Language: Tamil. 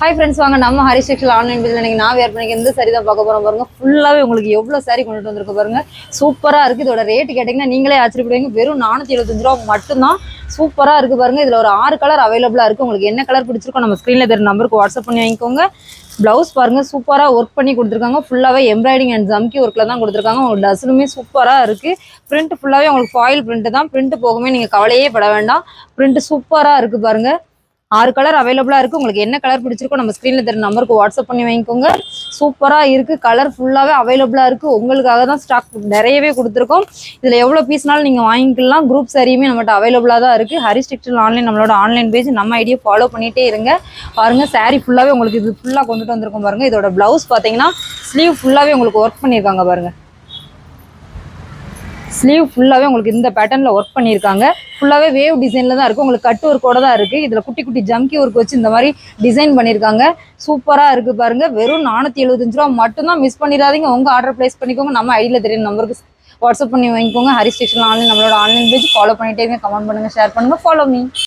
ஹாய் ஃப்ரெண்ட்ஸ், வாங்க நம்ம ஹரி செக்ஷன் ஆன்லைன் பில் நீங்கள் நான் வேர் பண்ணிக்க எந்த சாரி தான் பார்க்க போகிறோம் பாருங்க. ஃபுல்லாகவே உங்களுக்கு எவ்வளோ சாரி கொண்டுட்டு வந்திருக்கு பாருங்க. சூப்பராக இருக்குது. இதோட ரேட்டு கேட்டிங்கன்னா நீங்களே ஆச்சரியப்படுவீங்க. வெறும் 475 ரூபா மட்டும்தான். சூப்பராக இருக்குது பாருங்கள். இதில் ஒரு 6 கலர் அவைலபிளாக இருக்குது. உங்களுக்கு என்ன கலர் பிடிச்சிருக்கோ நம்ம ஸ்க்ரீனில் தெரியும் நம்பருக்கு வாட்ஸ்அப் பண்ணி வாங்கிக்கோங்க. ப்ளவுஸ் பாருங்கள், சூப்பராக ஒர்க் பண்ணி கொடுத்துருக்காங்க. ஃபுல்லாகவே எம்ப்ராய்டிங் அண்ட் ஜம்கி ஒர்க்கில் தான் கொடுத்துருக்காங்க. உங்களுக்கு டசனுமே சூப்பராக இருக்குது. பிரிண்ட் ஃபுல்லாகவே உங்களுக்கு ஃபாயில் பிரிண்ட் தான். பிரிண்ட் போகுமே நீங்கள் கவலையே பட வேண்டாம். பிரிண்ட் சூப்பராக இருக்குது பாருங்கள். 6 கலர் அவைலபிளாக இருக்குது. உங்களுக்கு என்ன கலர் பிடிச்சிருக்கோ நம்ம ஸ்க்ரீனில் தெரியும் நம்பருக்கு வாட்ஸ்அப் பண்ணி வாங்கிக்கோங்க. சூப்பராக இருக்குது. கலர் ஃபுல்லாகவே அவைலபிளாக இருக்குது. உங்களுக்காக தான் ஸ்டாக் நிறையவே கொடுத்துருக்கோம். இதில் எவ்வளோ பீஸ்னாலும் நீங்கள் வாங்கிக்கலாம். குரூப் சாரியுமே நம்மகிட்ட அவைலபிளாக தான் இருக்குது. ஹரி டெக்ஸ்டைல் ஆன்லைன் நம்மளோட ஆன்லைன் பேஜ். நம்ம ஐடியா ஃபாலோ பண்ணிகிட்டே இருங்க. பாருங்கள், சாரீ ஃபுல்லாகவே உங்களுக்கு இது ஃபுல்லாக கொண்டுட்டு வந்திருக்கோம் பாருங்கள். இதோட ப்ளவுஸ் பார்த்தீங்கன்னா ஸ்லீவ் ஃபுல்லாகவே உங்களுக்கு ஒர்க் பண்ணியிருக்காங்க பாருங்கள். ஸ்லீவ் ஃபுல்லாகவே உங்களுக்கு இந்த பேட்டர்னில் ஒர்க் பண்ணியிருக்காங்க. ஃபுல்லாகவே வேவ் டிசைனில் தான் இருக்குது. உங்களுக்கு கட் ஒர்க்கோட தான் இருக்குது. இதில் குட்டி குட்டி ஜம்கி ஒர்க் வச்சு இந்த மாதிரி டிசைன் பண்ணியிருக்காங்க. சூப்பராக இருக்குது பாருங்கள். வெறும் 475 ரூபா மட்டும்தான். மிஸ் பண்ணிடாதீங்க. உங்கள் ஆர்டர் ப்ளேஸ் பண்ணிக்கோங்க. நம்ம ஐடியில் தெரியும் நம்பருக்கு வாட்ஸ்அப் பண்ணி வாங்கிக்கோங்க. ஹரி டெக்ஸ்டைல் ஆன்லைன் நம்மளோட ஆன்லைன் பேஜ் ஃபாலோ பண்ணிட்டே இருங்க. கமெண்ட் பண்ணுங்கள், ஷேர் பண்ணுங்கள், ஃபாலோ மீ.